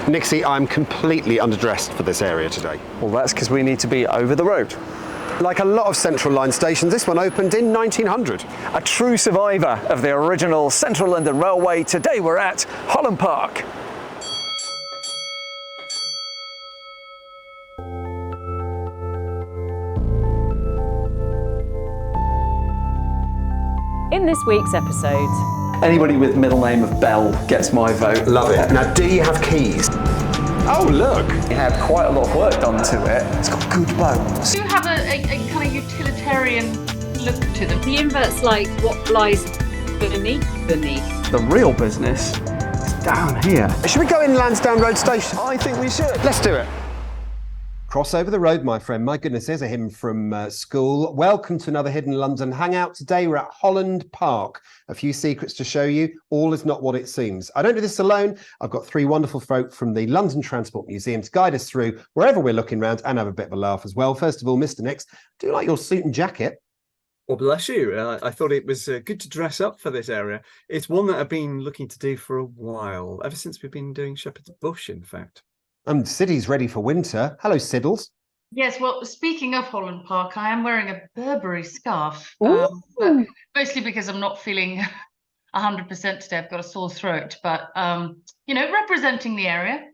Nixie, I'm completely underdressed for this area today. Well, that's because we need to be over the road. Like a lot of Central Line stations, this one opened in 1900. A true survivor of the original Central London Railway, today we're at Holland Park. In this week's episode, Anybody with the middle name of Bell gets my vote. Love it. Now, do you have keys? Oh, look. It had quite a lot of work done to it. It's got good bones. Do have a kind of utilitarian look to them. the invert's like what lies beneath. The real business is down here. Should we go in Lansdowne Road Station? I think we should. Let's do it. Cross over the road, my friend. My goodness, there's a hymn from school. Welcome to another Hidden London Hangout. Today we're at Holland Park. A few secrets to show you. All is not what it seems. I don't do this alone. I've got three wonderful folk from the London Transport Museum to guide us through wherever we're looking around and have a bit of a laugh as well. First of all, Mr. Nix, do you like your suit and jacket? Well, bless you. I thought it was good to dress up for this area. It's one that I've been looking to do for a while, ever since we've been doing Shepherd's Bush, in fact. Siddy's ready for winter. Hello, Sidles. Yes, well, speaking of Holland Park, I am wearing a Burberry scarf, Ooh. but mostly because I'm not feeling 100% today. I've got a sore throat, but, representing the area.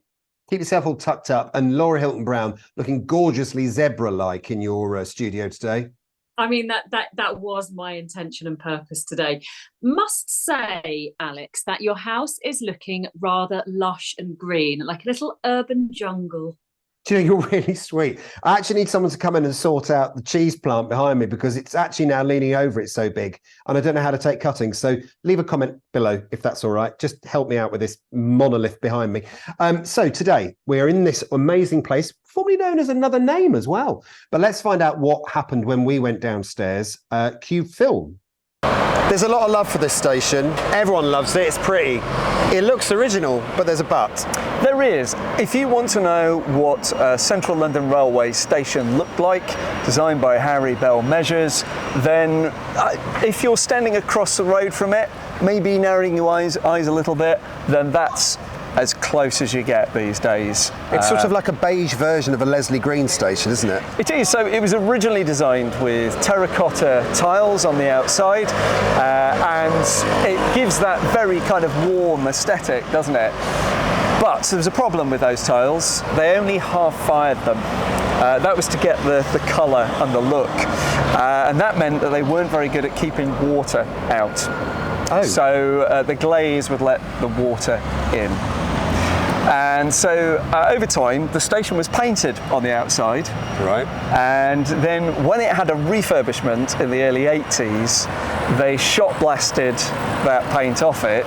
Keep yourself all tucked up. And Laura Hilton-Brown looking gorgeously zebra-like in your studio today. I mean, that was my intention and purpose today. Must say, Alex, that your house is looking rather lush and green, like a little urban jungle. Do you know, you're really sweet. I actually need someone to come in and sort out the cheese plant behind me because it's actually now leaning over. It's so big and I don't know how to take cuttings. So leave a comment below if that's all right. Just help me out with this monolith behind me. So today we're in this amazing place, formerly known as another name as well. But let's find out what happened when we went downstairs. Cue film. There's a lot of love for this station. Everyone loves it. It's pretty. It looks original, but there's a but. There is. If you want to know what a Central London Railway station looked like, designed by Harry Bell Measures, then if you're standing across the road from it, maybe narrowing your eyes a little bit, then that's as close as you get these days. It's sort of like a beige version of a Leslie Green station, isn't it? It is. So it was originally designed with terracotta tiles on the outside, and it gives that very kind of warm aesthetic, doesn't it? But there was a problem with those tiles. They only half-fired them. That was to get the colour and the look. And that meant that they weren't very good at keeping water out. Oh. So the glaze would let the water in. And so over time, the station was painted on the outside. Right. And then when it had a refurbishment in the early 80s, they shot blasted that paint off it.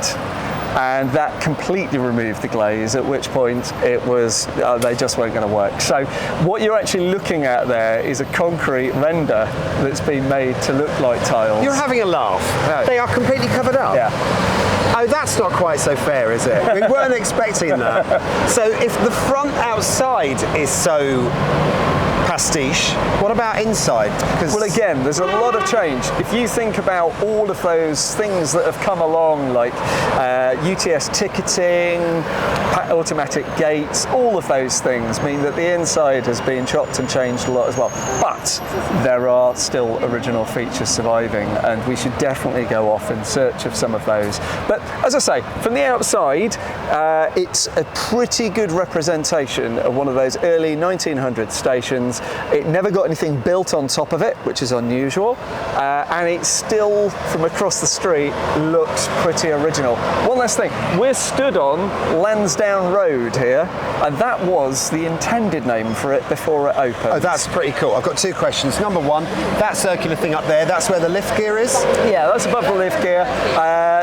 And that completely removed the glaze, at which point it was, they just weren't going to work. So what you're actually looking at there is a concrete render that's been made to look like tiles. You're having a laugh. No. They are completely covered up. Yeah. Oh, that's not quite so fair, is it? We weren't expecting that. So if the front outside is so pastiche, what about inside? Well, again, there's a lot of change. If you think about all of those things that have come along, like UTS ticketing, automatic gates, all of those things mean that the inside has been chopped and changed a lot as well. But there are still original features surviving, and we should definitely go off in search of some of those. But as I say, from the outside, it's a pretty good representation of one of those early 1900 stations. It never got anything built on top of it, which is unusual, and it still, from across the street, looks pretty original. One last thing, we're stood on Lansdowne Road here, and that was the intended name for it before it opened. Oh, that's pretty cool. I've got two questions. Number one, that circular thing up there, that's where the lift gear is? Yeah, that's above the lift gear.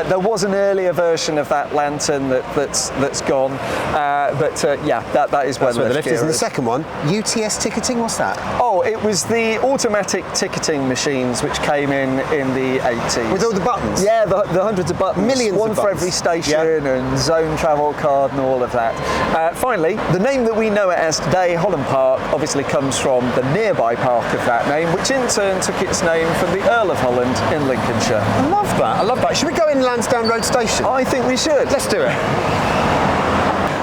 There was an earlier version of that lantern that's gone, but yeah, that is where the lift gear is. And the second one, UTS ticketing, what's that? Oh, it was the automatic ticketing machines which came in the 80s. With all the buttons? Yeah, the hundreds of buttons. Millions One of for buttons. every station, Yeah. and zone travel card and all of that. Finally, the name that we know it as today, Holland Park, obviously comes from the nearby park of that name, which in turn took its name from the Earl of Holland in Lincolnshire. I love that. Should we go in Lansdowne Road Station? I think we should. Let's do it.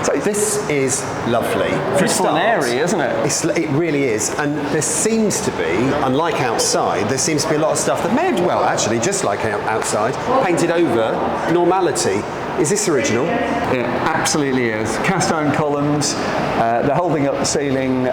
So this is lovely. It's an area, isn't it? It really is. And there seems to be, unlike outside, there seems to be a lot of stuff that may have, well, actually, just like outside, painted over normality. Is this original? It absolutely is. Cast iron columns, they're holding up the ceiling,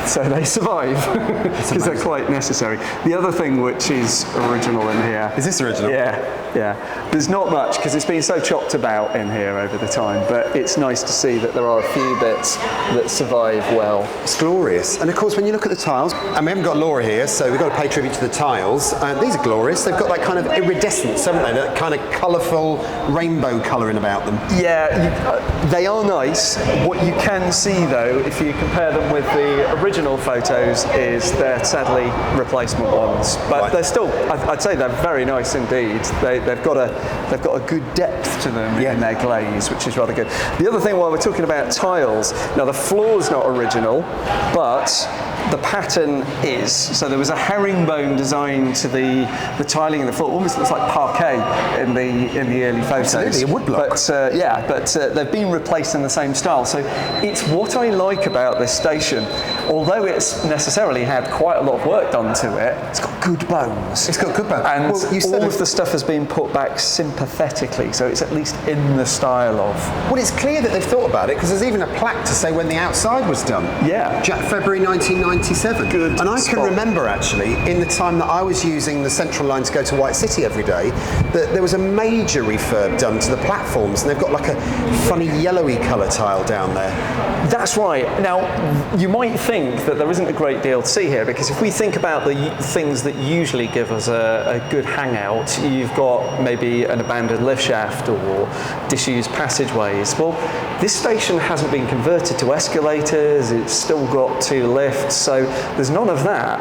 so they survive because they're quite necessary. The other thing which is original in here. Is this original? Yeah. There's not much because it's been so chopped about in here over the time, but it's nice to see that there are a few bits that survive well. It's glorious. And of course, when you look at the tiles, and we haven't got Laura here, so we've got to pay tribute to the tiles. These are glorious. They've got that kind of iridescence, haven't they? That kind of colourful rainbow colouring about them. Yeah, they are nice. What you can see though, if you compare them with the original photos, is they're sadly replacement ones. But they're still, I'd say they're very nice indeed. They've got a good depth to them in their glaze, which is rather good. The other thing, while we're talking about tiles, now the floor's not original, but the pattern is. So there was a herringbone design to the tiling in the floor. Almost looks like parquet in the early photos. Absolutely, a woodblock. But they've been replaced in the same style. So it's what I like about this station. Although it's necessarily had quite a lot of work done to it, it's got good bones. It's got good bones. And well, you said all of the stuff has been put back sympathetically, so it's at least in the style of. Well, it's clear that they've thought about it because there's even a plaque to say when the outside was done. Yeah. February 1997. Good And I can spot. remember actually, in the time that I was using the Central Line to go to White City every day, that there was a major refurb done to the platforms, and they've got like a funny yellowy colour tile down there. That's right. Now, you might think that there isn't a great deal to see here, because if we think about the things that usually give us a good hangout, you've got maybe an abandoned lift shaft or disused passageways. Well, this station hasn't been converted to escalators, it's still got 2 lifts, so there's none of that,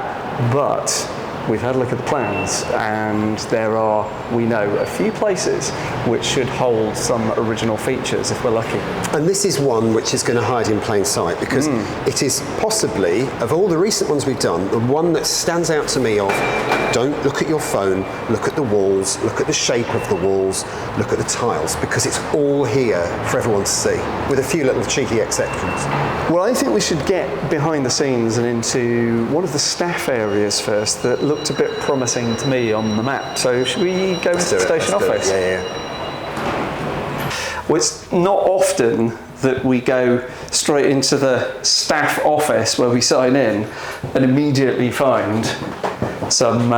but we've had a look at the plans, and there are, we know, a few places which should hold some original features if we're lucky. And this is one which is going to hide in plain sight, because it is possibly, of all the recent ones we've done, the one that stands out to me of, don't look at your phone, look at the walls, look at the shape of the walls, look at the tiles, because it's all here for everyone to see, with a few little cheeky exceptions. Well, I think we should get behind the scenes and into one of the staff areas first that looked a bit promising to me on the map. So should we go to the station office? Yeah. Well, it's not often that we go straight into the staff office where we sign in and immediately find some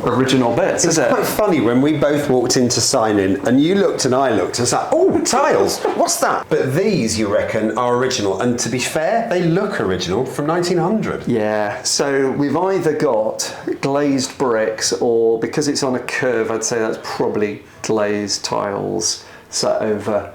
original bits, is it? It's quite funny when we both walked in to sign in, and you looked and I looked, and it's like, oh, tiles, what's that? But these, you reckon, are original, and to be fair, they look original from 1900. Yeah, so we've either got glazed bricks, or because it's on a curve, I'd say that's probably glazed tiles set over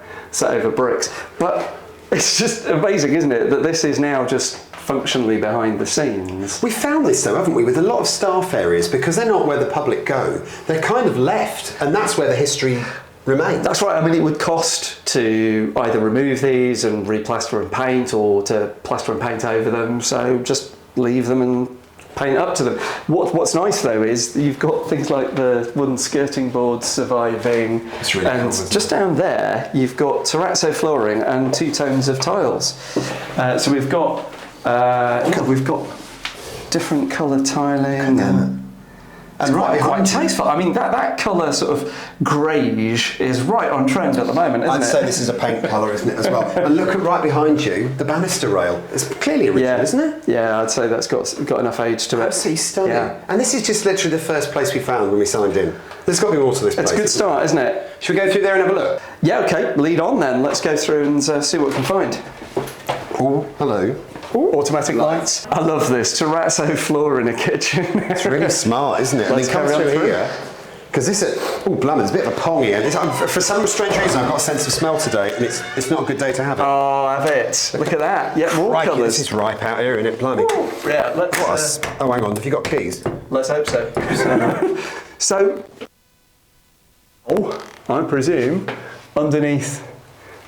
bricks. But it's just amazing, isn't it, that this is now just functionally behind the scenes. We found this though, haven't we, with a lot of staff areas, because they're not where the public go. They're kind of left, and that's where the history remains. That's right. I mean, it would cost to either remove these and replaster and paint, or to plaster and paint over them, so just leave them and paint up to them. What's nice though is you've got things like the wooden skirting boards surviving, It's really and cool, just down there you've got terrazzo flooring and 2 tones of tiles. So we've got different colour tiling and right quite behind you. tasteful. I mean, that colour sort of greyish is right on trend at the moment, isn't I'd it? say this is a paint colour, isn't it, as well? And look at right behind you, the banister rail. It's clearly original, isn't it? Yeah, I'd say that's got enough age to it. Absolutely stunning. Yeah. And this is just literally the first place we found when we signed in. There's got to be more to this place. It's a good start, isn't it? Should we go through there and have a look? Yeah, okay, lead on then. Let's go through and see what we can find. Oh, hello. Ooh, automatic lights. I love this. Terrazzo floor in a kitchen. It's really smart, isn't it? Let's and then come carry on through through. here, because this is, oh, blimey, there's a bit of a pong here. For some strange reason, I've got a sense of smell today, and it's not a good day to have it. Oh, have it. Look at that. Yeah, more Crikey, colours. this is ripe out here, isn't it? Blimey. Yeah, Oh, hang on, have you got keys? let's hope so. So, I presume, underneath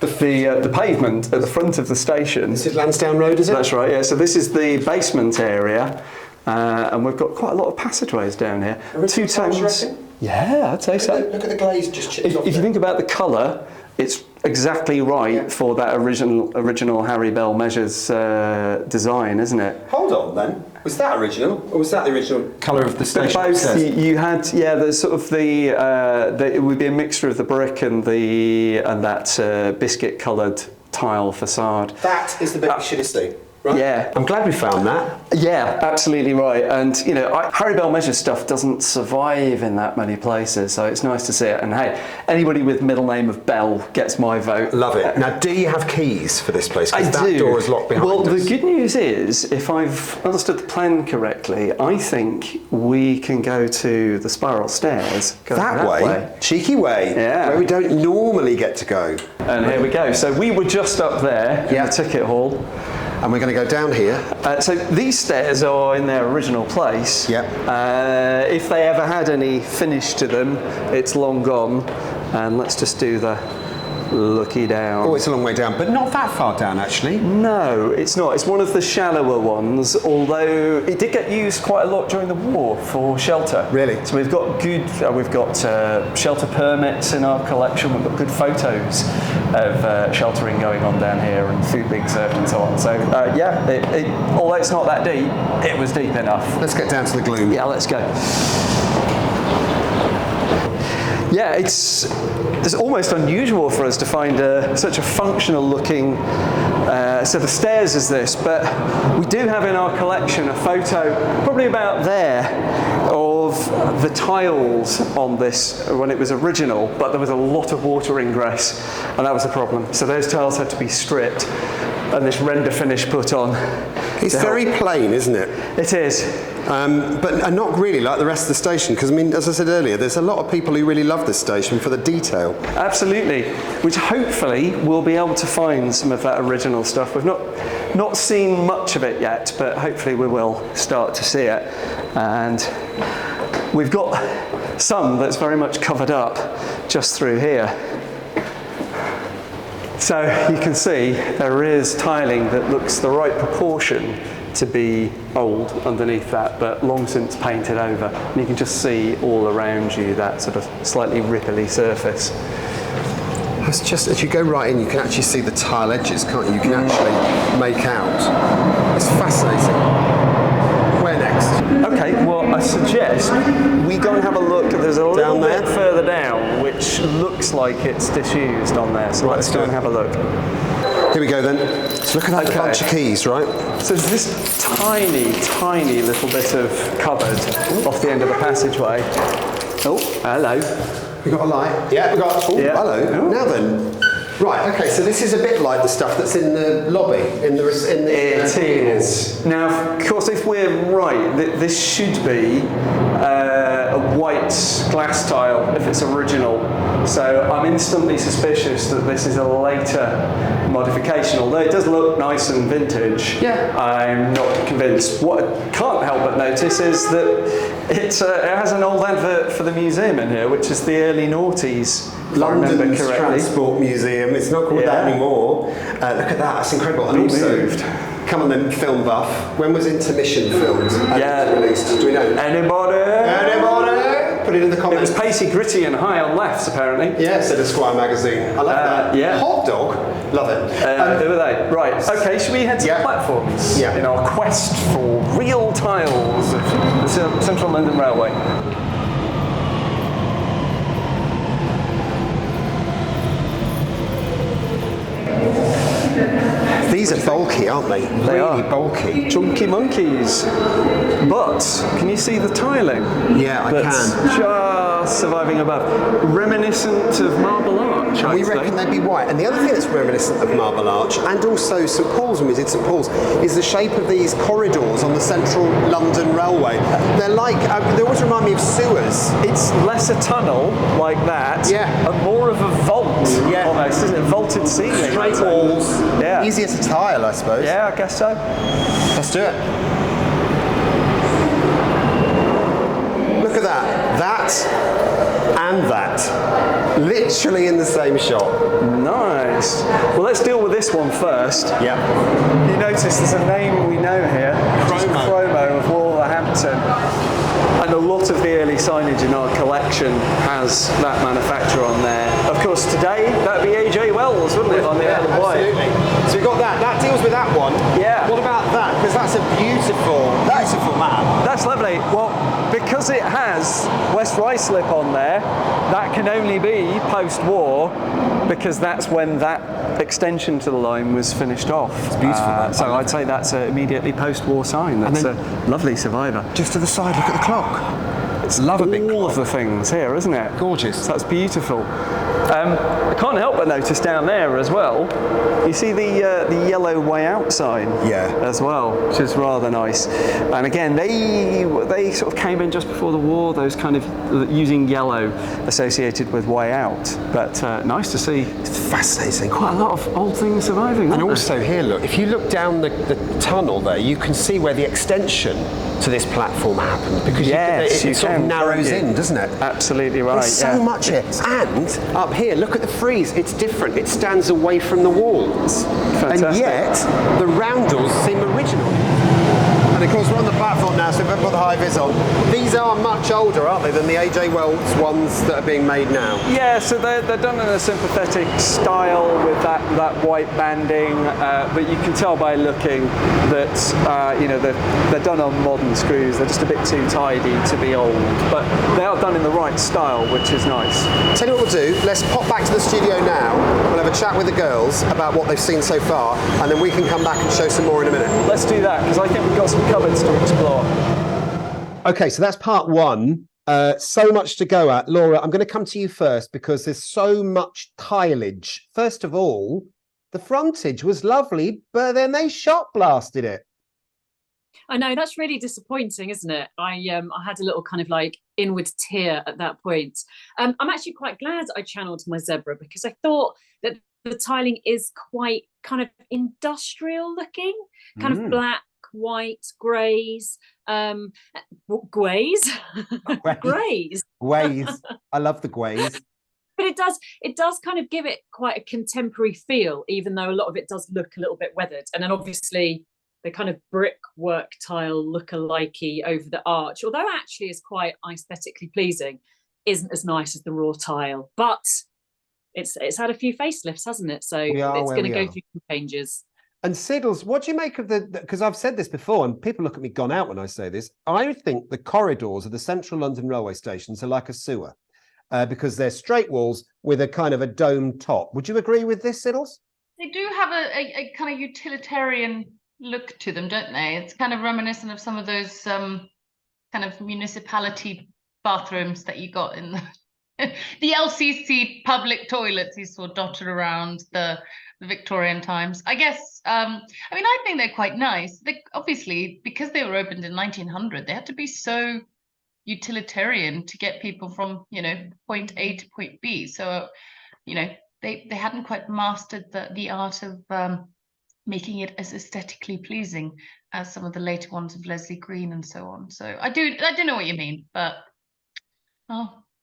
the pavement at the front of the station. This is Lansdowne Road, is it? That's right, yeah. So this is the basement area, and we've got quite a lot of passageways down here. Original 2 tiles, you tones. reckon? Yeah, I'd say so. Look at the glaze just chipped off If you there. think about the colour, it's exactly right for that original Harry Bell Measures design, isn't it? Hold on then. Was that original, or was that the original colour of the station? Both. You had, yeah. There's sort of it would be a mixture of the brick and that biscuit coloured tile facade. That is the bit you should have seen. Right? Yeah. I'm glad we found that. Yeah, absolutely right. And you know, Harry Bell Measures stuff doesn't survive in that many places, so it's nice to see it. And hey, anybody with middle name of Bell gets my vote. Love it. Now, do you have keys for this place? I Because that do. door is locked behind Well, us. the good news is, if I've understood the plan correctly, I think we can go to the spiral stairs. Go that way? Cheeky way. Yeah. Where we don't normally get to go. And here we go. So we were just up there in the ticket hall. And we're going to go down here. So these stairs are in their original place. Yep. If they ever had any finish to them, it's long gone. And let's just do the looky down. Oh, it's a long way down, but not that far down, actually. No, it's not. It's one of the shallower ones, although it did get used quite a lot during the war for shelter. Really? So we've got shelter permits in our collection. We've got good photos of sheltering going on down here and food being served and so on. So yeah, although it's not that deep, it was deep enough. Let's get down to the gloom. Yeah, let's go. Yeah, it's almost unusual for us to find such a functional looking set of stairs as this, but we do have in our collection a photo, probably about there, of the tiles on this when it was original, but there was a lot of water ingress, and that was the problem. So those tiles had to be stripped and this render finish put on. It's very plain, isn't it? It is. But not really like the rest of the station, because I mean, as I said earlier, there's a lot of people who really love this station for the detail. Absolutely, which hopefully we'll be able to find some of that original stuff. We've not seen much of it yet, but hopefully we will start to see it. And we've got some that's very much covered up just through here. So you can see there is tiling that looks the right proportion to be old underneath that, but long since painted over. And you can just see all around you that sort of slightly ripply surface. It's just, as you go right in, you can actually see the tile edges, can't you? You can actually make out. It's fascinating. Where next? Okay, well, I suggest we go and have a look. There's a little bit further down, which looks like it's disused on there. So let's go and have a look. Here we go then. So look at that bunch of keys, right? So there's this tiny, tiny little bit of cupboard off the end of the passageway. Oh, hello. We got a light. Yeah, we got. Oh, Yeah. hello. Oh. Now then. Right. Okay. So this is a bit like the stuff that's in the lobby. It is. Now, of course, if we're right, this should be a white glass tile if it's original. So I'm instantly suspicious that this is a later modification. Although it does look nice and vintage, I'm not convinced. What I can't help but notice is that it has an old advert for the museum in here, which is the early noughties. London's Transport Museum. It's not called that anymore. Look at that. That's incredible. And also, come on then, film buff. When was Intermission filmed? Released? Do we know? Anybody? Put it in the comments. It was pacey, gritty, and high on lefts, apparently. Yeah, said Esquire magazine. I love that. Yeah. Hot dog. Love it. Who are they? Right. Okay, should we head to the platforms in our quest for real tiles of the Central London Railway? These are bulky, aren't they? They really are bulky. Chunky monkeys. But can you see the tiling? Yeah, I That's can. just surviving above. Reminiscent of Marble Arch, And we reckon they'd be white. And the other thing that's reminiscent of Marble Arch, and also St Paul's, when we did St Paul's, is the shape of these corridors on the Central London Railway. They're like, they always remind me of sewers. It's less a tunnel like that, and more of a vault, almost, isn't it? Vaulted ceiling. Straight walls. Yeah. Easier to tile, I suppose. Yeah, I guess so. Let's do it. Look at that. That and that. Literally in the same shot. Nice. Well, let's deal with this one first. Yeah. You notice there's a name we know here. Chromo. Chromo of Wolverhampton. And and a lot of the early signage in our collection has that manufacturer on there. Of course, today that'd be AJ Wells, wouldn't it, on the Isle of Wight? Absolutely. So we've got that. That deals with that one. Yeah. What about that? Because that's a beautiful map. That's lovely. Well, because it has West Ruislip on there, that can only be post-war, because that's when that extension to the line was finished off. It's beautiful. So I'd say that's an immediately post-war sign. That's a lovely survivor. Just to the side, look at the clock. It's love a big all clock. of the things here, isn't it? Gorgeous. So that's beautiful. I can't help but notice down there as well, you see the yellow way out sign, as well, which is rather nice. And again, they sort of came in just before the war, those kind of using yellow associated with way out. But nice to see. It's fascinating. Quite a lot of old things surviving. And also here, look, if you look down the tunnel there, you can see where the extension to this platform happened, because it sort of narrows in, doesn't it? Absolutely right. There's so much here. And up here, look at the frieze. It's different. It stands away from the walls. Fantastic. And yet, the roundels seem original. And of course, we're on the platform now, so we've got the high vis on. These are much older, aren't they, than the AJ Wells ones that are being made now? Yeah, so they're done in a sympathetic style with that white banding, but you can tell by looking that they're done on modern screws. They're just a bit too tidy to be old, but they are done in the right style, which is nice. Tell you what we'll do. Let's pop back to the studio now. We'll have a chat with the girls about what they've seen so far, and then we can come back and show some more in a minute. Let's do that, because I think we've got some cupboards to explore. Okay, so that's part one. So much to go at. Laura, I'm going to come to you first because there's so much tilage. First of all, the frontage was lovely, but then they shot blasted it. I know, that's really disappointing, isn't it? I had a little kind of like inward tear at that point. I'm actually quite glad I channeled my zebra, because I thought that the tiling is quite kind of industrial looking, kind of black, white, greys, greys. I love the greys. But it does kind of give it quite a contemporary feel, even though a lot of it does look a little bit weathered. And then obviously the kind of brickwork tile look-alikey over the arch, although actually is quite aesthetically pleasing, isn't as nice as the raw tile. But it's had a few facelifts, hasn't it? So it's going to go through some changes. And Sidles, what do you make of because I've said this before and people look at me gone out when I say this, I think the corridors of the central London railway stations are like a sewer, because they're straight walls with a kind of a domed top. Would you agree with this, Sidles? They do have a kind of utilitarian look to them, don't they? It's kind of reminiscent of some of those kind of municipality bathrooms that you got in the LCC public toilets you saw dotted around the Victorian times. I guess, I mean, I think they're quite nice. They obviously, because they were opened in 1900, they had to be so utilitarian to get people from, point A to point B. So, they hadn't quite mastered the art of making it as aesthetically pleasing as some of the later ones of Leslie Green and so on. So I do know what you mean, but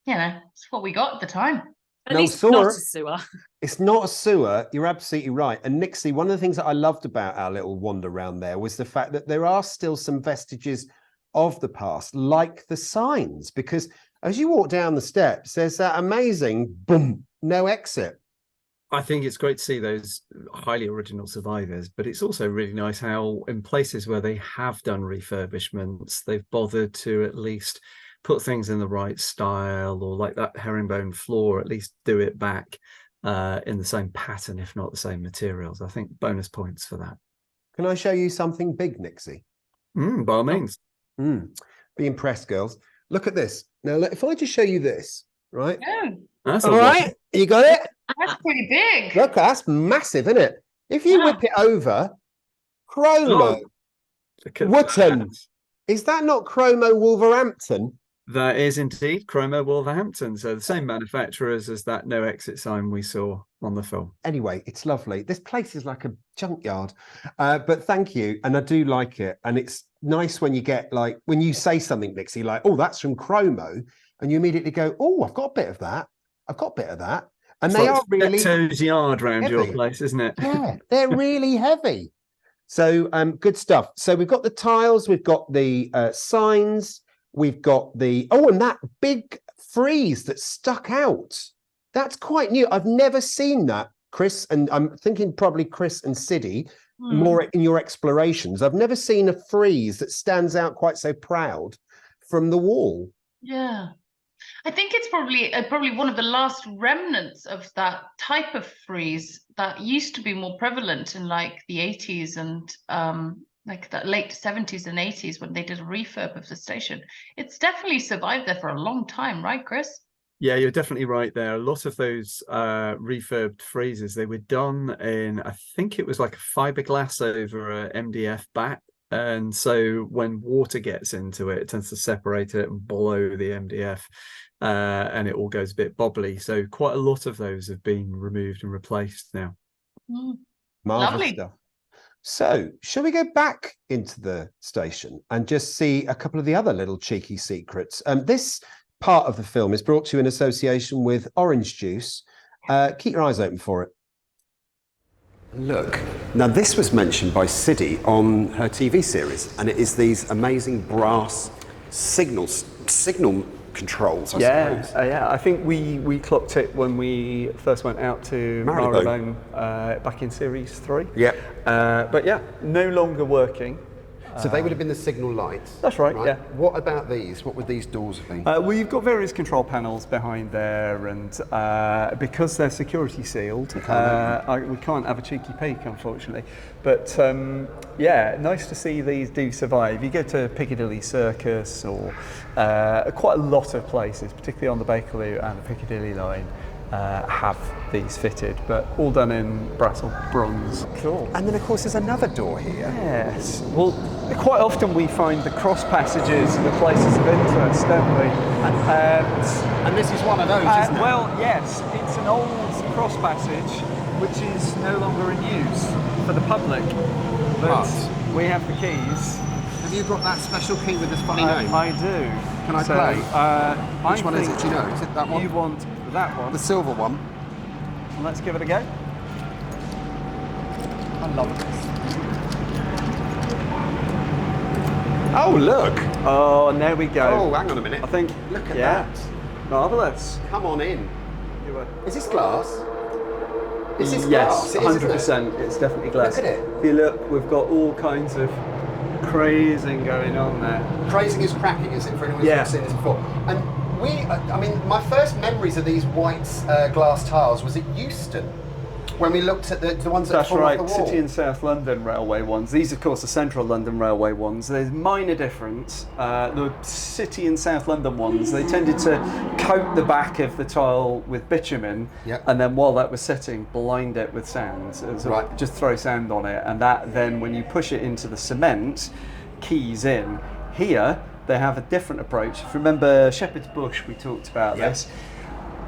it's what we got at the time. At least it's not a sewer. It's not a sewer. You're absolutely right. And Nixie, one of the things that I loved about our little wander around there was the fact that there are still some vestiges of the past, like the signs, because as you walk down the steps, there's that amazing boom, no exit. I think it's great to see those highly original survivors, but it's also really nice how in places where they have done refurbishments, they've bothered to at least put things in the right style, or like that herringbone floor, at least do it back in the same pattern, if not the same materials. I think bonus points for that. Can I show you something big, Nixie? By all means. Be impressed, girls. Look at this. Now, if I just show you this, right? Yeah. That's all right. You got it? That's pretty big. Look, that's massive, isn't it? If you whip it over, chromo, Wootton. Is that not chromo Wolverhampton? That is indeed chromo Wolverhampton. So the same manufacturers as that no exit sign we saw on the film. Anyway, it's lovely. This place is like a junkyard, but thank you. And I do like it. And it's nice when you get like, when you say something, Nixie, like, oh, that's from chromo. And you immediately go, oh, I've got a bit of that. I've got a bit of that. And they are really Toes yard around heavy. Your place, isn't it? Yeah, they're really heavy. So good stuff. So we've got the tiles, we've got the signs, We've got and that big frieze that stuck out. That's quite new. I've never seen that, Chris, and I'm thinking probably Chris and Siddy, more in your explorations. I've never seen a frieze that stands out quite so proud from the wall. Yeah. I think it's probably one of the last remnants of that type of frieze that used to be more prevalent in like the 80s and like the late 70s and 80s when they did a refurb of the station. It's definitely survived there for a long time, right, Chris? Yeah, you're definitely right there. A lot of those refurbed friezes, they were done in, I think it was like a fiberglass over a MDF back. And so when water gets into it, it tends to separate it and blow the MDF, and it all goes a bit bobbly. So quite a lot of those have been removed and replaced now. Marvelous Lovely stuff. So, shall we go back into the station and just see a couple of the other little cheeky secrets? This part of the film is brought to you in association with orange juice. Keep your eyes open for it. Look, now this was mentioned by Siddy on her TV series, and it is these amazing brass signal controls, I suppose. Yeah, I think we clocked it when we first went out to Marylebone. back in series 3. Yeah. But yeah, no longer working. So they would have been the signal lights. That's right, yeah. What about these? What would these doors have been? Well, you've got various control panels behind there, and because they're security sealed, we can't have a cheeky peek, unfortunately. But yeah, nice to see these do survive. You go to Piccadilly Circus or quite a lot of places, particularly on the Bakerloo and the Piccadilly line, have these fitted, but all done in brass or bronze. Cool. And then, of course, there's another door here. Yes. Well, quite often we find the cross passages the places of interest, don't we? And this is one of those, isn't it? Well, yes. It's an old cross passage which is no longer in use for the public, but we have the keys. Have you got that special key with this funny name? I do. Can I play? Which one is it? Do you know? Is it that one? You want that one? The silver one. Let's give it a go. I love this. Oh, look. Oh, there we go. Oh, hang on a minute. I think. Look at that. Marvellous. Come on in. Is this glass? Is this yes, glass? 100%. It's definitely glass. Look at it. If you look, we've got all kinds of crazing going on there. Crazing is cracking, is it, for anyone who's not seen this before? And I mean, my first memories of these white glass tiles was at Euston, when we looked at the ones that That's fall right, off the wall. City and South London Railway ones. These, of course, are Central London Railway ones. There's minor difference. The City and South London ones, they tended to coat the back of the tile with bitumen, and then while that was setting, blind it with sand. So just throw sand on it, and that then, when you push it into the cement, keys in. Here, they have a different approach. If you remember Shepherd's Bush, we talked about this.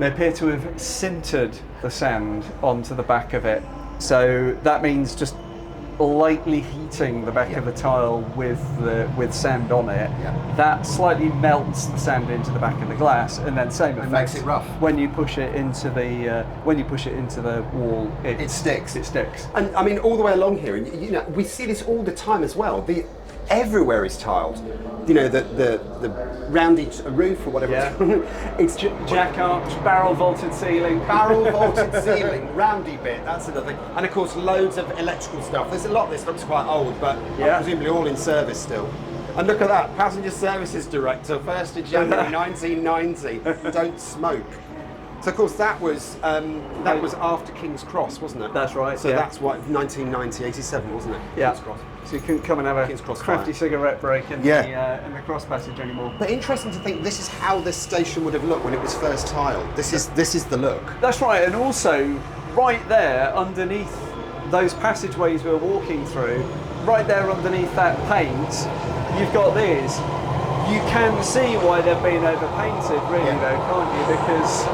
They appear to have sintered the sand onto the back of it. So that means just lightly heating the back of the tile with sand on it. That slightly melts the sand into the back of the glass, and then same effect. Makes it rough. When you push it into the wall, it sticks. It sticks. And I mean, all the way along here, and you know, we see this all the time as well. Everywhere is tiled. You know, the roundy roof or whatever. It's jack arch, barrel vaulted ceiling. Barrel vaulted ceiling, roundy bit, that's another thing. And of course, loads of electrical stuff. There's a lot of this looks quite old, but presumably all in service still. And look at that, Passenger Services Director, 1st of January 1990, don't smoke. So of course that was after King's Cross, wasn't it? That's right. So that's what 1990, 87, wasn't it? Yeah. King's Cross. So you couldn't come and have a crafty cigarette break in the cross passage anymore. But interesting to think this is how this station would have looked when it was first tiled. This is the look. That's right, and also right there underneath those passageways we're walking through, right there underneath that paint, you've got these. You can see why they've been overpainted, really, though, can't you? Because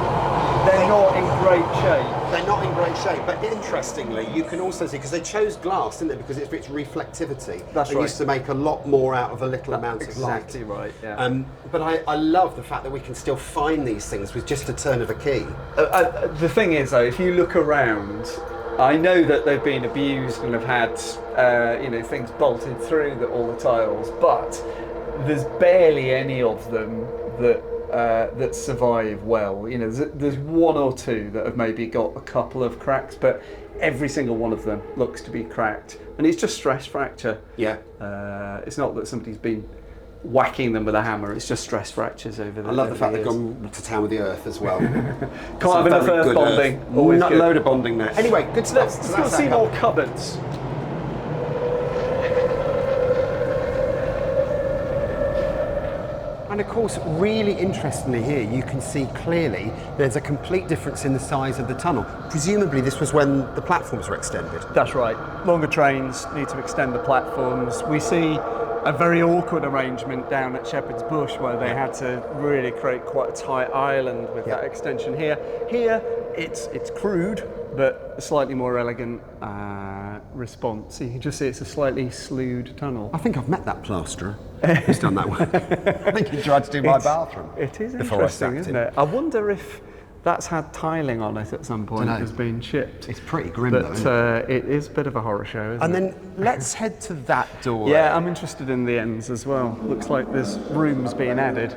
they're not in great shape. They're not in great shape, but interestingly, you can also see, because they chose glass, didn't they? Because it's its reflectivity. That's right. They used to make a lot more out of a little amount of light. Exactly right, yeah. But I love the fact that we can still find these things with just a turn of a key. The thing is, though, if you look around, I know that they've been abused and have had things bolted through all the tiles, but there's barely any of them that survive well. You know, there's one or two that have maybe got a couple of cracks, but every single one of them looks to be cracked, and it's just stress fracture. Yeah. It's not that somebody's been whacking them with a hammer, it's just stress fractures over the I love the fact they've years. gone to town with the earth as well. Can't have enough earth bonding. Always Not good. load of bonding there. Anyway, good stuff. Let's go see more cupboards. And of course, really interestingly here, you can see clearly there's a complete difference in the size of the tunnel. Presumably this was when the platforms were extended. That's right. Longer trains need to extend the platforms. We see a very awkward arrangement down at Shepherd's Bush where they had to really create quite a tight island with that extension here. Here, it's crude, but a slightly more elegant response. You can just see it's a slightly slewed tunnel. I think I've met that plasterer who's done that work. I think he tried to do my bathroom. It is before I interesting, sacked isn't him. it? I wonder if that's had tiling on it at some point. Dunno. Has been chipped. It's pretty grim But though, isn't it? it is a bit of a horror show, isn't And it? then let's head to that door. Yeah, I'm interested in the ends as well. Looks like there's rooms being added.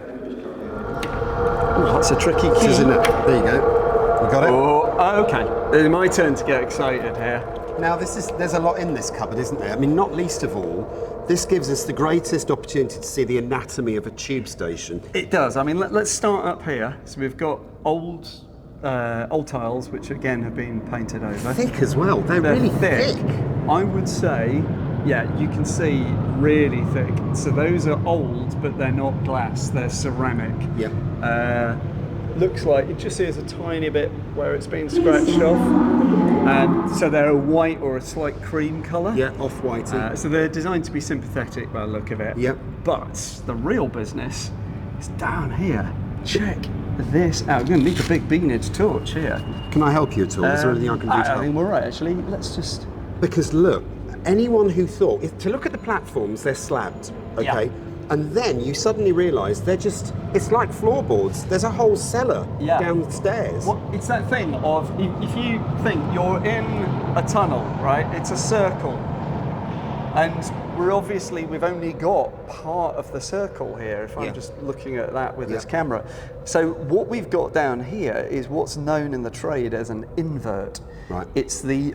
Oh, that's a tricky key, isn't it? There you go. You got it? Oh, okay. It's my turn to get excited here. Now there's a lot in this cupboard, isn't there? I mean, not least of all, this gives us the greatest opportunity to see the anatomy of a tube station. It does. I mean, let's start up here. So we've got old tiles, which again have been painted over. Thick as well. They're really thick. I would say, yeah, you can see really thick. So those are old, but they're not glass. They're ceramic. Yep. Looks like you just see there's a tiny bit where it's been scratched off, and so they're a white or a slight cream colour. Yeah, off-whitey. So they're designed to be sympathetic by the look of it. Yep. But the real business is down here. Check this out. I'm going to need a big beanage torch here. Can I help you at all? Is there anything I can do to I help? think we're right, actually. Let's just... Because look, anyone who thought, to look at the platforms, they're slabbed, okay? Yeah. And then you suddenly realise it's like floorboards. There's a whole cellar downstairs. Well, it's that thing of, if you think you're in a tunnel, right? It's a circle. And we've only got part of the circle here, if I'm just looking at that with this camera. So what we've got down here is what's known in the trade as an invert. Right. It's the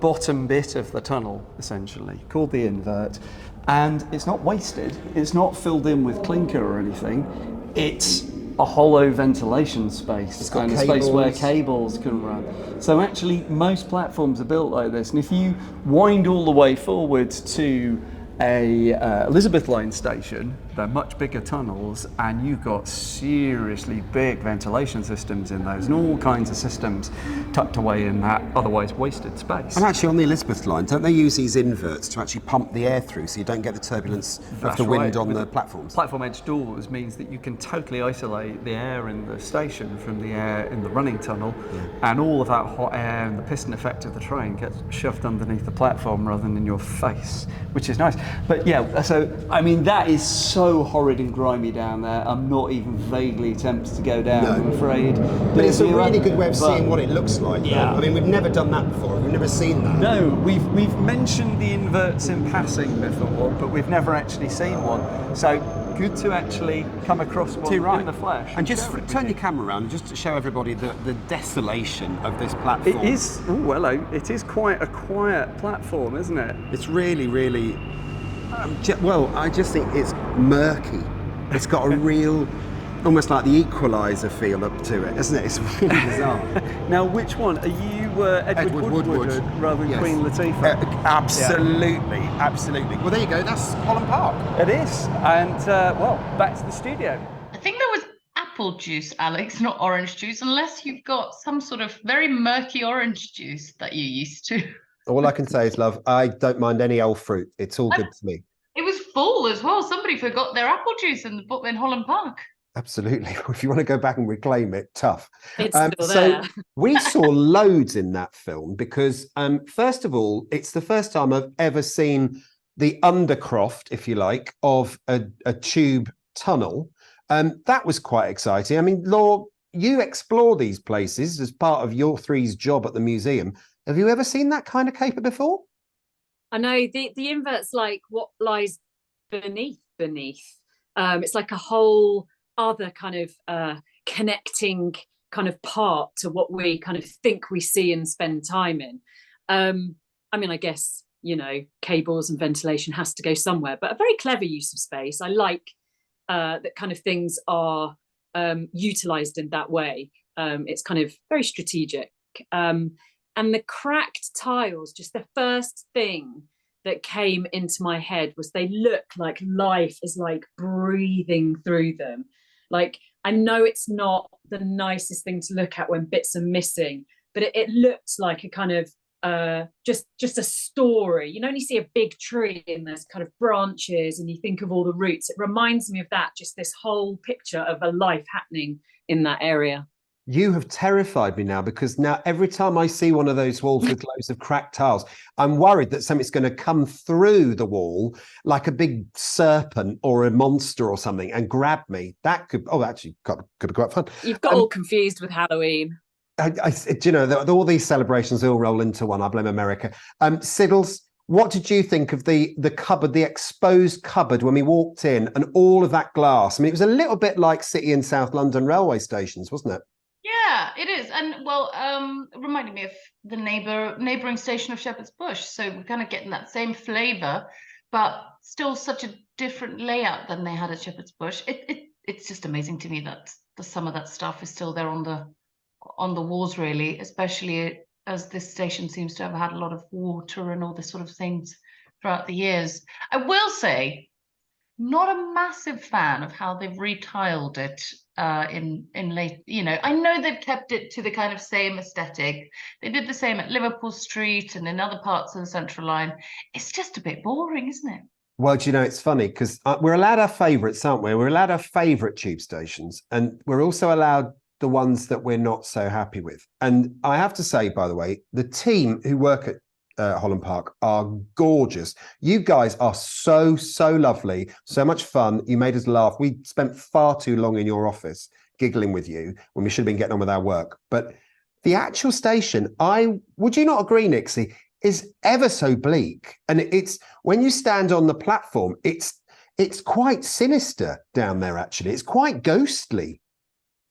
bottom bit of the tunnel, essentially, called the invert. And it's not wasted. It's not filled in with clinker or anything. It's a hollow ventilation space. It's got and a space where cables. cables can run. So actually, most platforms are built like this. And if you wind all the way forward to a Elizabeth line station, they're much bigger tunnels, and you've got seriously big ventilation systems in those, and all kinds of systems tucked away in that otherwise wasted space. And actually on the Elizabeth line, don't they use these inverts to actually pump the air through so you don't get the turbulence of the wind on the platforms? Platform edge doors means that you can totally isolate the air in the station from the air in the running tunnel, and all of that hot air and the piston effect of the train gets shoved underneath the platform rather than in your face, which is nice. But yeah, so I mean, that is so horrid and grimy down there. I'm not even vaguely tempted to go down, I'm afraid. But it's a really good way of seeing what it looks like. Yeah. I mean, we've never done that before. We've never seen that. No, we've mentioned the inverts in passing before, but we've never actually seen one. So good to actually come across one in the flesh. And just turn your camera around just to show everybody the desolation of this platform. It is, hello, it is quite a quiet platform, isn't it? It's really, really, I just think it's murky. It's got a real, almost like the Equalizer feel up to it, isn't it? It's really bizarre. Now, which one? Are you Edward Woodward rather than Queen Latifah? Absolutely, absolutely. Well, there you go. That's Holland Park. It is. And, back to the studio. I think there was apple juice, Alex, not orange juice, unless you've got some sort of very murky orange juice that you're used to. All I can say is, love, I don't mind any old fruit. It's all good to me. It was full as well. Somebody forgot their apple juice in Holland Park. Absolutely. If you want to go back and reclaim it, tough. It's still there. So we saw loads in that film because, first of all, it's the first time I've ever seen the Undercroft, if you like, of a tube tunnel. That was quite exciting. I mean, Laura, you explore these places as part of your three's job at the museum. Have you ever seen that kind of caper before? I know the invert's like what lies beneath. It's like a whole other kind of connecting kind of part to what we kind of think we see and spend time in. I mean, I guess, you know, cables and ventilation has to go somewhere, but a very clever use of space. I like that kind of things are utilized in that way. It's kind of very strategic. And the cracked tiles, just the first thing that came into my head was they look like life is like breathing through them. Like, I know it's not the nicest thing to look at when bits are missing, but it looks like a kind of just a story. You know, when you see a big tree and there's kind of branches and you think of all the roots, it reminds me of that, just this whole picture of a life happening in that area. You have terrified me now, because now every time I see one of those walls with loads of cracked tiles, I'm worried that something's going to come through the wall like a big serpent or a monster or something and grab me. That could, actually could be quite fun. You've got all confused with Halloween. You know, all these celebrations all roll into one. I blame America. Sidles, what did you think of the cupboard, the exposed cupboard when we walked in, and all of that glass? I mean, it was a little bit like City and South London railway stations, wasn't it? Yeah, it is. And well, reminding me of the neighbouring station of Shepherd's Bush. So we're kind of getting that same flavour, but still such a different layout than they had at Shepherd's Bush. It's just amazing to me that some of that stuff is still there on the walls, really, especially as this station seems to have had a lot of water and all this sort of things throughout the years. I will say, not a massive fan of how they've retiled it in late, you know. I know they've kept it to the kind of same aesthetic. They did the same at Liverpool Street and in other parts of the Central Line. It's just a bit boring, isn't it? Well, do you know, it's funny because we're allowed our favourites, aren't we? We're allowed our favourite tube stations, and we're also allowed the ones that we're not so happy with. And I have to say, by the way, the team who work at Holland Park are gorgeous. You guys are so lovely, so much fun. You made us laugh. We spent far too long in your office giggling with you when we should have been getting on with our work. But the actual station, would you not agree, Nixie, is ever so bleak. And it's, when you stand on the platform, it's quite sinister down there, actually. It's quite ghostly.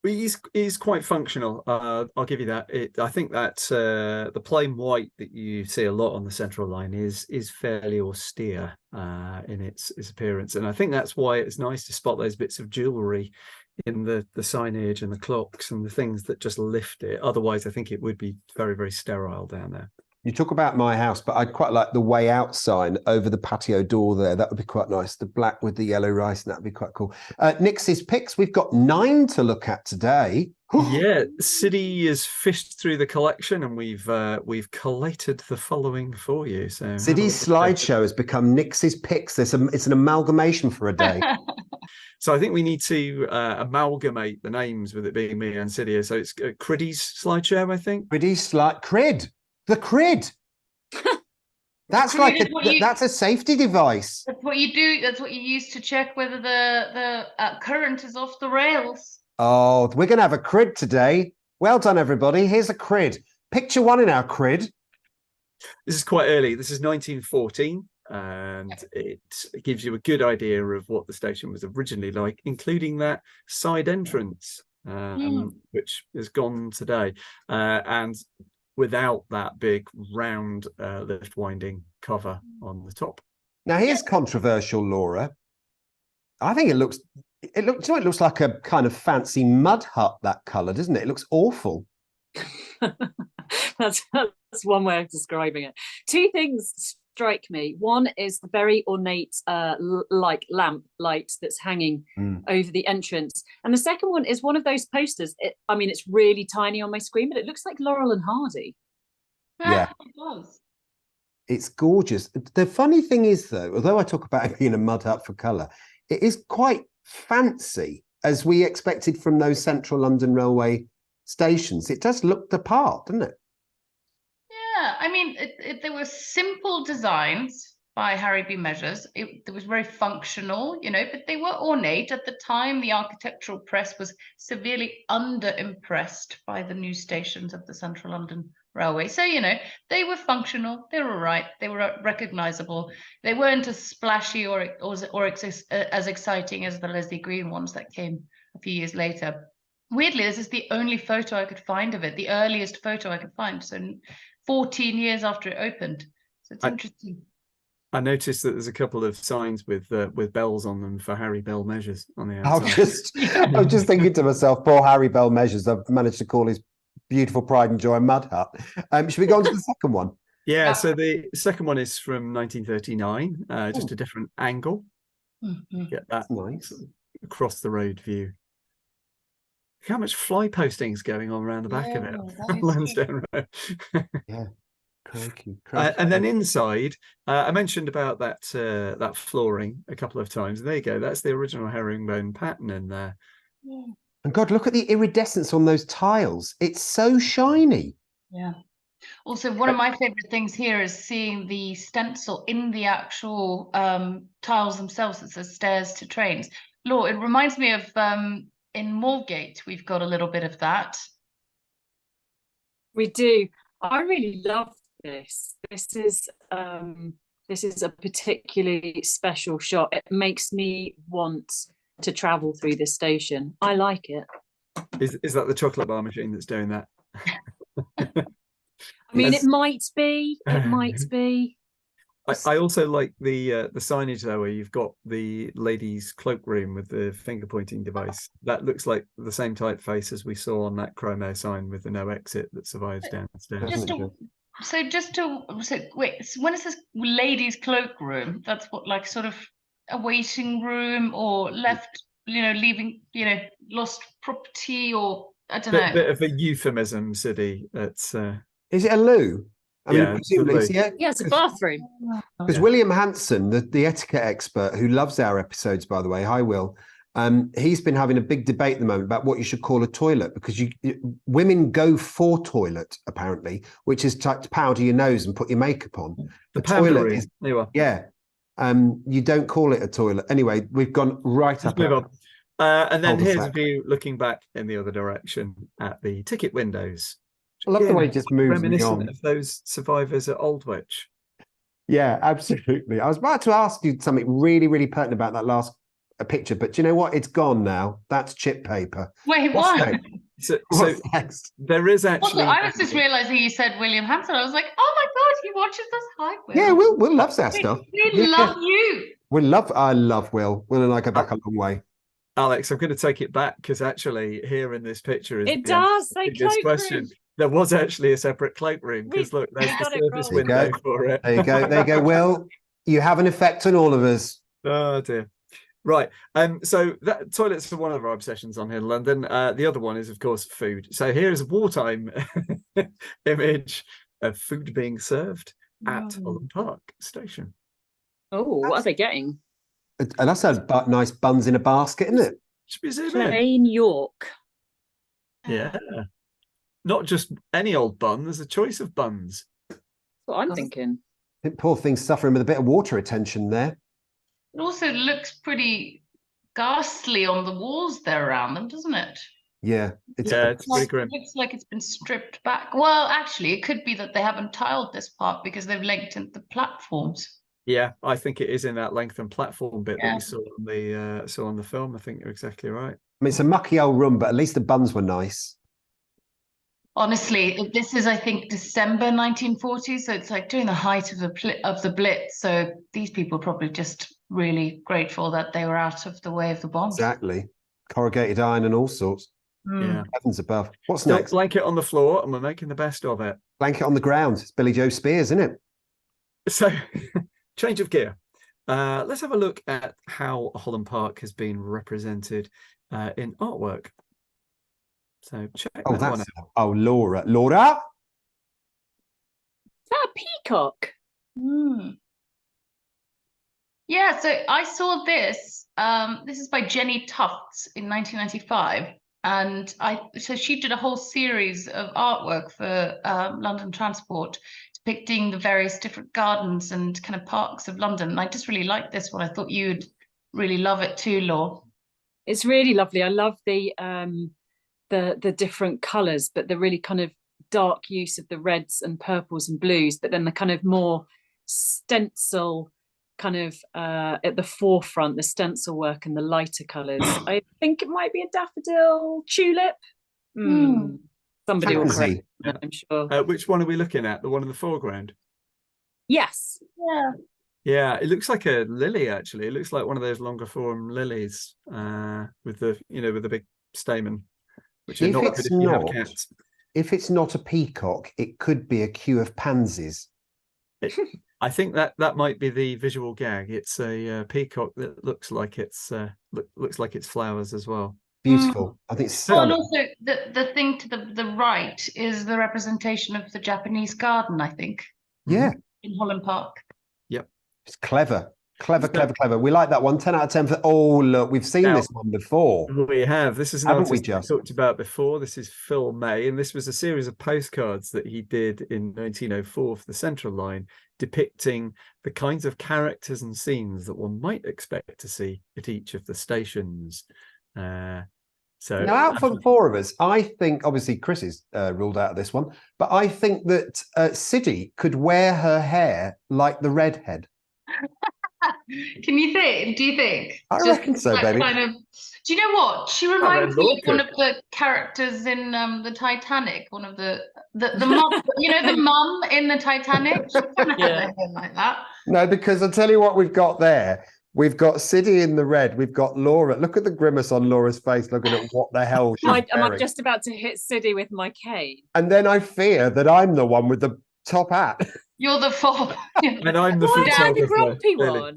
He's quite functional. I'll give you that. I think that the plain white that you see a lot on the Central Line is fairly austere in its appearance, and I think that's why it's nice to spot those bits of jewellery in the signage and the clocks and the things that just lift it. Otherwise, I think it would be very sterile down there. You talk about my house, but I'd quite like the way out sign over the patio door there. That would be quite nice. The black with the yellow rice, and that'd be quite cool. Nix's picks, we've got 9 to look at today. Yeah, Siddy has fished through the collection, and we've collated the following for you. So Siddy's slideshow has become Nix's picks. It's an amalgamation for a day. So I think we need to amalgamate the names with it being me and Siddy. So it's Criid's slideshow, I think. Criid. The Criid. That's that's a safety device. That's what you do. That's what you use to check whether the current is off the rails. Oh, we're going to have a Criid today. Well done, everybody. Here's a Criid. Picture one in our Criid. This is quite early. This is 1914, and it gives you a good idea of what the station was originally like, including that side entrance, which is gone today. And without that big round lift winding cover on the top. Now here's controversial, Laura. I think it looks like a kind of fancy mud hut, that colour, doesn't it? It looks awful. That's one way of describing it. 2 things strike me. One is the very ornate like lamp light that's hanging over the entrance, and the second one is one of those posters. I mean, it's really tiny on my screen, but it looks like Laurel and Hardy. Yeah, it does. It's gorgeous. The funny thing is, though, although I talk about it being a mud hut for colour, it is quite fancy, as we expected from those Central London Railway stations. It does look the part, doesn't it? Yeah, I mean, there were simple designs by Harry B. Measures. It was very functional, you know, but they were ornate. At the time, the architectural press was severely under-impressed by the new stations of the Central London railway. So, you know, they were functional, they were all right, they were recognizable. They weren't as splashy or as exciting as the Leslie Green ones that came a few years later. Weirdly, this is the only photo I could find of it, the earliest photo I could find. So 14 years after it opened. So it's interesting. I noticed that there's a couple of signs with bells on them for Harry Bell Measures on the outside. I was just thinking to myself, poor Harry Bell Measures. I've managed to call his beautiful Pride and Joy mud hut. Should we go on to the second one? Yeah, so the second one is from 1939, just a different angle. Get that nice across the road view. Look how much fly posting is going on around the back of it. Lansdowne Road. Yeah. Crikey. And then inside, I mentioned about that flooring a couple of times. There you go. That's the original herringbone pattern in there. And God, look at the iridescence on those tiles. It's so shiny. Yeah. Also, one of my favorite things here is seeing the stencil in the actual tiles themselves that says stairs to trains. Laura, it reminds me of in Moorgate, we've got a little bit of that. We do. I really love this. This is a particularly special shot. It makes me want to travel through this station. I like it. Is that the chocolate bar machine that's doing that? I mean, it might be. It might be. I also like the signage though, where you've got the ladies' cloakroom with the finger pointing device. That looks like the same typeface as we saw on that chromo sign with the no exit that survives downstairs. Wait, so when it says ladies' cloakroom, that's what, like, sort of a waiting room or left, leaving, lost property, or I don't know. Bit of a euphemism, Siddy. It's Is it a loo? Yeah, it's a bathroom. Because William Hanson, the etiquette expert who loves our episodes, by the way, hi Will, he's been having a big debate at the moment about what you should call a toilet, because women go for toilet apparently, which is to powder your nose and put your makeup on. The toilet is, yeah. You don't call it a toilet. Anyway, we've gone right up. And then here's a view looking back in the other direction at the ticket windows. I love the way it just moves. Reminiscent of those survivors at Aldwych. Yeah, absolutely. I was about to ask you something really, really pertinent about that last picture, but do you know what? It's gone now. That's chip paper. Wait, what? So next? There is actually. I was just realizing you said William Hanson. I was like, oh my God, he watches us. Hi, Will. Yeah, Will loves our stuff. We love you. I love Will. Will and I go back a long way. Alex, I'm going to take it back, because actually here in this picture is it does say question. There was actually a separate cloakroom, because look, there's the service window for it. There you go. Will, you have an effect on all of us. Oh dear. Right. So that toilets are one of our obsessions on here in London. The other one is, of course, food. So here is a wartime image of food being served at Holland Park station. Oh, what are they getting? And that's nice buns in a basket, isn't it? Plain York. Yeah. Not just any old bun. There's a choice of buns. That's what I'm thinking. I think poor thing's suffering with a bit of water retention there. It also looks pretty ghastly on the walls there around them, doesn't it? Yeah, it's pretty grim. It looks like it's been stripped back. Well, actually, it could be that they haven't tiled this part because they've lengthened the platforms. Yeah, I think it is in that lengthened platform bit that we saw on the film. I think you're exactly right. I mean, it's a mucky old room, but at least the buns were nice. Honestly, this is, I think, December 1940, so it's like during the height of the Blitz. So these people are probably just really grateful that they were out of the way of the bombs. Exactly. Corrugated iron and all sorts. Yeah. Heavens above. What's Still next? Blanket on the floor, and we're making the best of it. Blanket on the ground. It's Billy Joe Spears, isn't it? So, change of gear. Let's have a look at how Holland Park has been represented in artwork. So check that one out. Oh, Laura. Is that a peacock? Yeah, so I saw this. This is by Jenny Tufts in 1995. And so she did a whole series of artwork for London Transport, depicting the various different gardens and kind of parks of London. And I just really liked this one. I thought you'd really love it too, Laura. It's really lovely. I love the different colours, but the really kind of dark use of the reds and purples and blues, but then the kind of more stencil kind of at the forefront, the stencil work and the lighter colours. I think it might be a daffodil tulip. Somebody will correct me, I'm sure. Which one are we looking at? The one in the foreground? Yes. Yeah. Yeah, it looks like a lily, actually. It looks like one of those longer form lilies with the, with the big stamen, which are not good if you have cats. If it's not a peacock, it could be a queue of pansies. I think that might be the visual gag. It's a peacock that looks like it's flowers as well. Beautiful. I think so. And also the thing to the right is the representation of the Japanese garden, I think. Yeah. In Holland Park. Yep. It's clever. Clever. We like that one. 10 out of 10 for. Oh, look, we've seen this one before. We have. This is an artist we talked about before. This is Phil May, and this was a series of postcards that he did in 1904 for the Central Line, depicting the kinds of characters and scenes that one might expect to see at each of the stations. So now, out from four of us, I think obviously Chris is ruled out of this one, but I think that Siddy could wear her hair like the redhead. Can you think? Do you think? I reckon so, baby. Do you know what? She reminds me of one of the characters in the Titanic. One of the mum, the mum in the Titanic. She kind of had hair like that. No, because I'll tell you what we've got there. We've got Siddy in the red. We've got Laura. Look at the grimace on Laura's face, looking at what the hell she's am I just about to hit Siddy with my cane? And then I fear that I'm the one with the top hat. You're the fob. And I'm the grumpy one.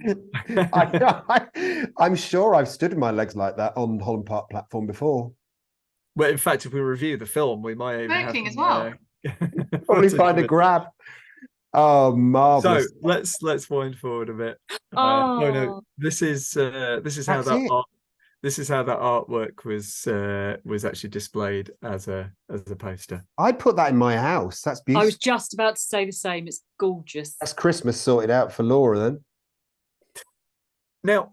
I'm sure I've stood in my legs like that on Holland Park platform before. Well, in fact, if we review the film, we might even smoking have as well. Probably find a grab. Oh, marvelous! So let's wind forward a bit. No, this is how that artwork was actually displayed as a poster. I'd put that in my house. That's beautiful. I was just about to say the same. It's gorgeous. That's Christmas sorted out for Laura then. Now,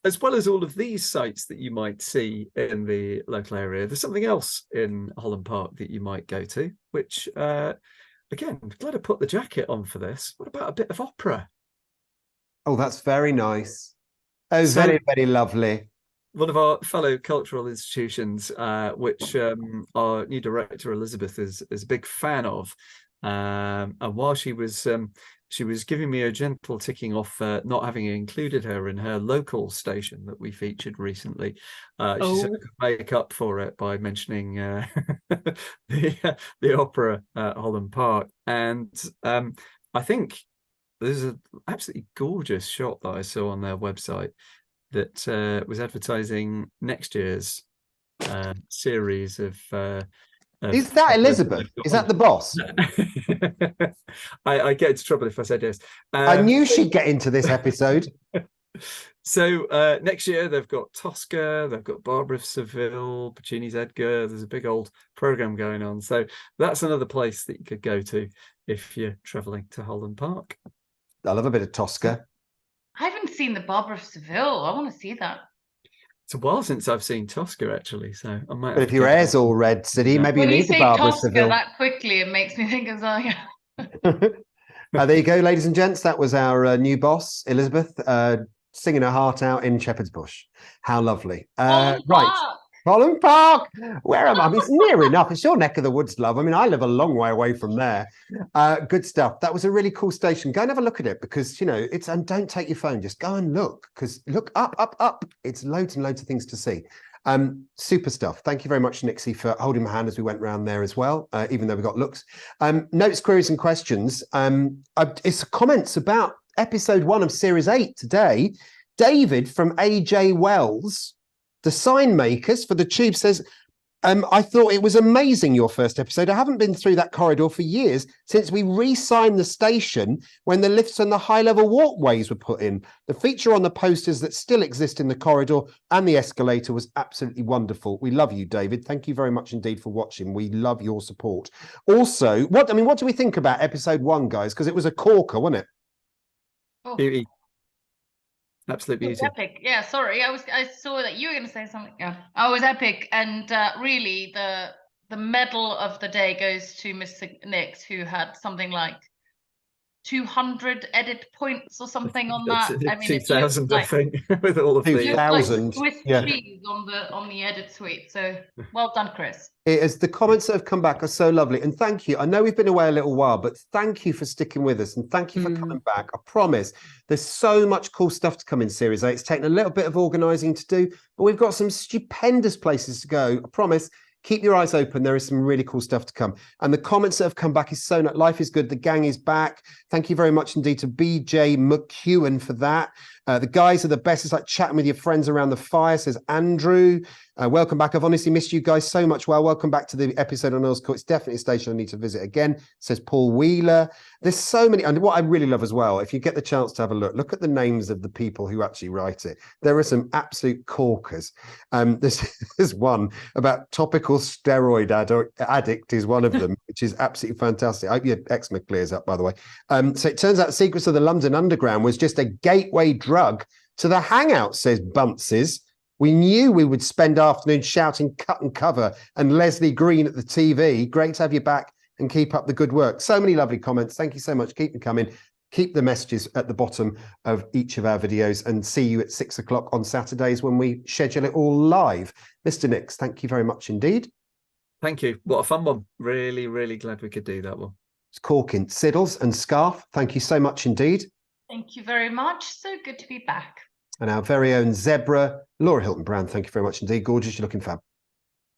as well as all of these sites that you might see in the local area, there's something else in Holland Park that you might go to, which again, I'm glad I put the jacket on for this. What about a bit of opera? Oh, that's very nice. Oh, very, very lovely. One of our fellow cultural institutions, which our new director Elizabeth is a big fan of, and while she was giving me a gentle ticking off not having included her in her local station that we featured recently, she said I could make up for it by mentioning the opera at Holland Park, and I think there's an absolutely gorgeous shot that I saw on their website that was advertising next year's series of is that Elizabeth? Is that the boss? I get into trouble if I said yes. I knew she'd get into this episode. So next year they've got Tosca, they've got Barbara of Seville, Puccini's Edgar. There's a big old program going on. So that's another place that you could go to if you're traveling to Holland Park. I love a bit of Tosca. I haven't seen the Barbara of Seville. I want to see that. It's a while since I've seen Tosca, actually, so I might. But if your hair's all red, Siddy, maybe you need the Barbara of Seville. That quickly, it makes me think of that. There you go, ladies and gents. That was our new boss, Elizabeth, singing her heart out in Shepherd's Bush. How lovely! Right. Holland Park. Where am I? I mean, it's near enough. It's your neck of the woods, love. I mean, I live a long way away from there. Good stuff. That was a really cool station. Go and have a look at it because, it's, and don't take your phone. Just go and look because look up. It's loads and loads of things to see. Super stuff. Thank you very much, Nixie, for holding my hand as we went round there as well, even though we got looks. Notes, queries and questions. It's comments about episode 1 of series 8 today. David from AJ Wells, the sign makers for the Tube, says, I thought it was amazing, your first episode. I haven't been through that corridor for years since we re-signed the station when the lifts and the high-level walkways were put in. The feature on the posters that still exist in the corridor and the escalator was absolutely wonderful. We love you, David. Thank you very much indeed for watching. We love your support. Also, what do we think about episode 1, guys? Because it was a corker, wasn't it? Oh. Beauty. Absolute beauty. Epic. Yeah, sorry. I saw that you were going to say something. Yeah. I was epic, and really the the medal of the day goes to Mr. Nix, who had something like 200 edit points or something on that. I mean, it 2,000, I like, think, with all of the 2,000. Swiss Yeah. cheese on the edit suite. So well done, Chris. It is, the comments that have come back are so lovely. And thank you. I know we've been away a little while, but thank you for sticking with us. And thank you for coming back. I promise there's so much cool stuff to come in Series 8. It's taken a little bit of organising to do, but we've got some stupendous places to go. I promise. Keep your eyes open. There is some really cool stuff to come. And the comments that have come back is so nice. Life is good. The gang is back. Thank you very much indeed to BJ McEwen for that. The guys are the best. It's like chatting with your friends around the fire, says Andrew. Welcome back. I've honestly missed you guys so much. Well, welcome back to the episode on Earl's Court. It's definitely a station I need to visit again, says Paul Wheeler. There's so many. And what I really love as well, if you get the chance to have a look at the names of the people who actually write it. There are some absolute corkers. There's one about topical steroid addict is one of them, which is absolutely fantastic. I hope your eczema clears up, by the way. So it turns out Secrets of the London Underground was just a gateway drug to the Hangouts, says Bunces. We knew we would spend afternoons shouting cut and cover and Leslie Green at the TV. Great to have you back and keep up the good work. So many lovely comments. Thank you so much. Keep them coming. Keep the messages at the bottom of each of our videos, and see you at 6 o'clock on Saturdays when we schedule it all live. Mr. Nix, thank you very much indeed. Thank you. What a fun one. Really, really glad we could do that one. It's corking. Sidles and Scarf, thank you so much indeed. Thank you very much. So good to be back. And our very own Zebra, Laura Hilton Brown, thank you very much indeed. Gorgeous, you're looking fab.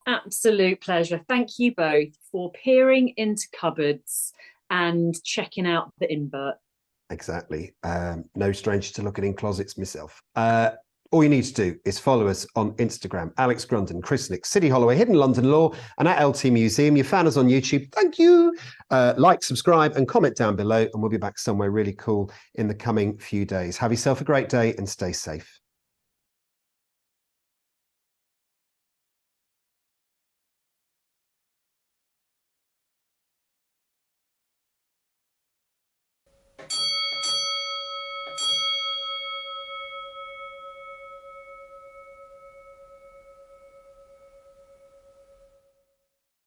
Absolute pleasure. Thank you both for peering into cupboards and checking out the invert. Exactly. No stranger to looking in closets myself. All you need to do is follow us on Instagram, Alex Grundon, Chris Nick, City Holloway, Hidden London Law, and at LT Museum. You found us on YouTube. Thank you. Like, subscribe, and comment down below, and we'll be back somewhere really cool in the coming few days. Have yourself a great day and stay safe.